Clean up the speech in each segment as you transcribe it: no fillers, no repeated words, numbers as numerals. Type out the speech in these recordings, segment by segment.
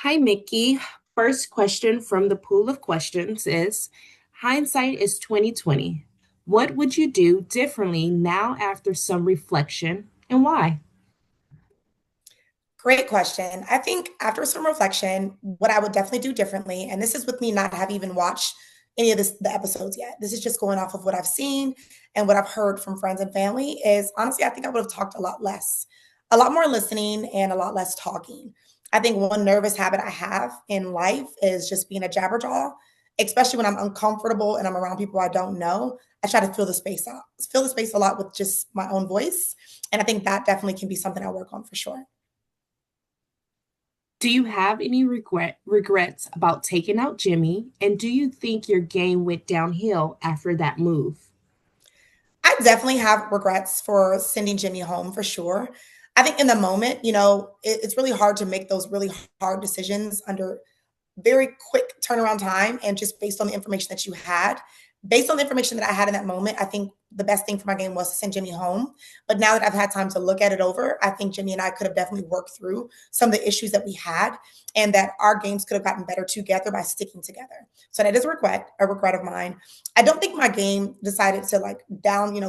Hi, Mickey. First question from the pool of questions is hindsight is 2020. What would you do differently now after some reflection and why? Great question. I think after some reflection, what I would definitely do differently, and this is with me not have even watched any of the episodes yet. This is just going off of what I've seen and what I've heard from friends and family. Is honestly, I think I would have talked a lot less, a lot more listening, and a lot less talking. I think one nervous habit I have in life is just being a jabberjaw, especially when I'm uncomfortable and I'm around people I don't know. I try to fill the space out, fill the space a lot with just my own voice, and I think that definitely can be something I work on for sure. Do you have any regrets about taking out Jimmy? And do you think your game went downhill after that move? I definitely have regrets for sending Jimmy home for sure. I think in the moment, it's really hard to make those really hard decisions under very quick turnaround time and just based on the information that you had. Based on the information that I had in that moment, I think the best thing for my game was to send Jimmy home. But now that I've had time to look at it over, I think Jimmy and I could have definitely worked through some of the issues that we had and that our games could have gotten better together by sticking together. So that is a regret of mine. I don't think my game decided to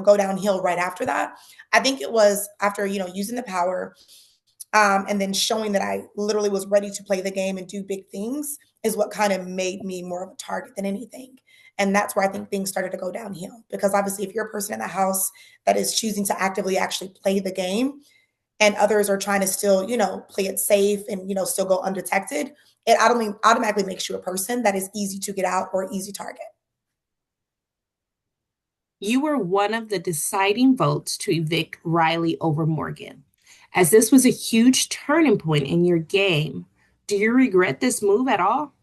go downhill right after that. I think it was after, using the power and then showing that I literally was ready to play the game and do big things is what kind of made me more of a target than anything. And that's where I think things started to go downhill. Because obviously, if you're a person in the house that is choosing to actively actually play the game and others are trying to still, play it safe and, still go undetected, it automatically makes you a person that is easy to get out or easy target. You were one of the deciding votes to evict Riley over Morgan. As this was a huge turning point in your game, do you regret this move at all?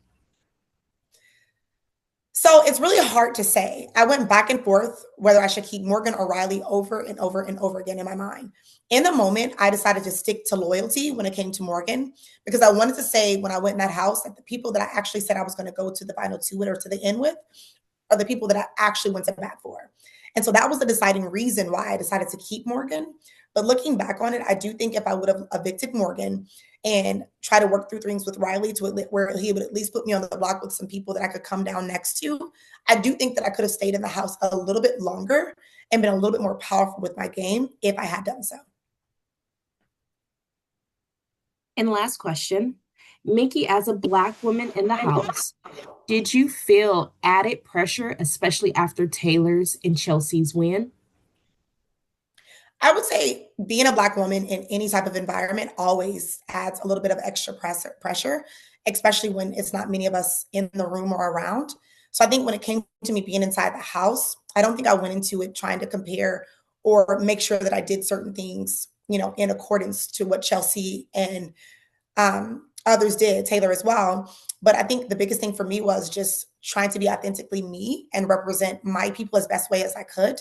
So it's really hard to say. I went back and forth whether I should keep Morgan or Riley over and over and over again in my mind. In the moment, I decided to stick to loyalty when it came to Morgan because I wanted to say when I went in that house that the people that I actually said I was going to go to the final two with or to the end with are the people that I actually went to bat for. And so that was the deciding reason why I decided to keep Morgan. But looking back on it, I do think if I would have evicted Morgan and try to work through things with Riley to where he would at least put me on the block with some people that I could come down next to, I do think that I could have stayed in the house a little bit longer and been a little bit more powerful with my game if I had done so. And last question, Mickey, as a Black woman in the house, did you feel added pressure, especially after Taylor's and Chelsea's win? I would say being a Black woman in any type of environment always adds a little bit of extra pressure, especially when it's not many of us in the room or around. So I think when it came to me being inside the house, I don't think I went into it trying to compare or make sure that I did certain things, in accordance to what Chelsea and others did, Taylor as well. But I think the biggest thing for me was just trying to be authentically me and represent my people as best way as I could.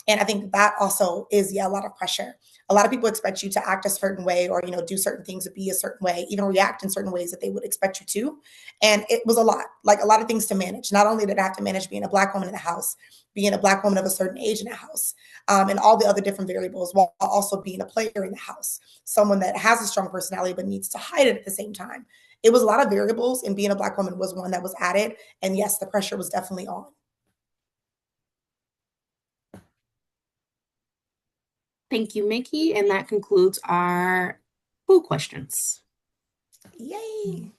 And I think that also is, yeah, a lot of pressure. A lot of people expect you to act a certain way or, do certain things to be a certain way, even react in certain ways that they would expect you to. And it was a lot, like a lot of things to manage. Not only did I have to manage being a Black woman in the house, being a Black woman of a certain age in the house, and all the other different variables, while also being a player in the house, someone that has a strong personality but needs to hide it at the same time. It was a lot of variables, and being a Black woman was one that was added. And yes, the pressure was definitely on. Thank you, Mickey. And that concludes our pool questions. Yay.